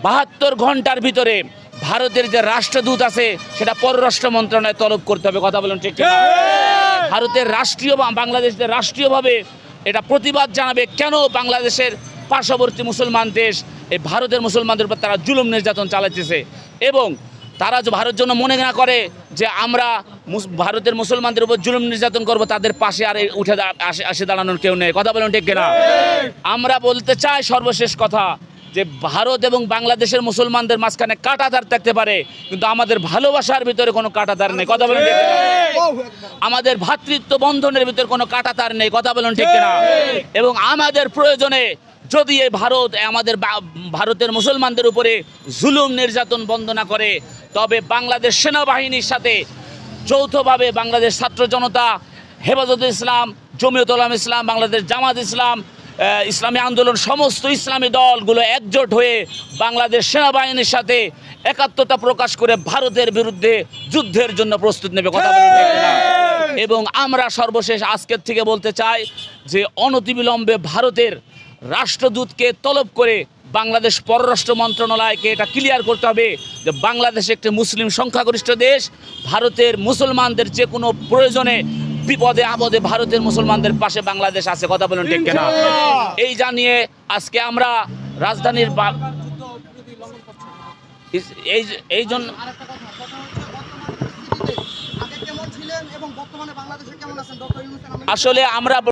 72 ঘন্টার ভিতরে ভারতের যে রাষ্ট্রদূত আছে সেটা পররাষ্ট্র মন্ত্রণালয়ে তলব করতে হবে। কথা বলুন ঠিক কিনা? ভারতের বাংলাদেশের রাষ্ট্রীয়ভাবে এটা প্রতিবাদ জানাবে কেন বাংলাদেশের পার্শ্ববর্তী মুসলমান দেশ এই ভারতের মুসলমানদের উপর তারা জুলুম নির্যাতন চালাইতেছে, এবং তারা ভারত জন্য মনে না করে যে আমরা ভারতের মুসলমানদের উপর জুলুম নির্যাতন করব, তাদের পাশে আর আসে দাঁড়ানোর কেউ নেই। কথা বলুন ঠিক কিনা? আমরা বলতে চাই সর্বশেষ কথা যে ভারত এবং বাংলাদেশের মুসলমানদের মাঝখানে কাঁটাতার থাকতে পারে, কিন্তু আমাদের ভালোবাসার ভিতরে কোনো কাঁটাতার নেই। কথা বলুন ঠিক কিনা? আমাদের ভ্রাতৃত্ব বন্ধনের ভিতরে কোনো কাঁটাতার নেই। কথা বলুন ঠিক কিনা? এবং আমাদের প্রয়োজনে যদি এই ভারতের মুসলমানদের উপরে জুলুম নির্যাতন বন্ধ না করে, তবে বাংলাদেশ সেনাবাহিনীর সাথে যৌথভাবে বাংলাদেশ ছাত্র জনতা, হেফাজতে ইসলাম, জমিয়ত উলামা ইসলাম, বাংলাদেশ জামাত ইসলাম, ইসলামী আন্দোলন, সমস্ত ইসলামী দলগুলো একজোট হয়ে বাংলাদেশ সেনাবাহিনীর সাথে একাত্মতা প্রকাশ করে ভারতের বিরুদ্ধে যুদ্ধের জন্য প্রস্তুত নেবে। কথা বলুন ঠিক কিনা? এবং আমরা সর্বশেষ আজকের থেকে বলতে চাই যে অনতিবিলম্বে ভারতের রাষ্ট্রদূতকে তলব করে বাংলাদেশ পররাষ্ট্র মন্ত্রণালয়কে এটা ক্লিয়ার করতে হবে যে বাংলাদেশ একটি মুসলিম সংখ্যাগরিষ্ঠ দেশ, ভারতের মুসলমানদের যে কোনো প্রয়োজনে বিপদে আপদে ভারতের মুসলমানদের পাশে বাংলাদেশ আছে। কথা বলুন ঠিক কিনা? এই জানিয়ে আজকে আমরা রাজধানীর এই জন্য আসলে আমরা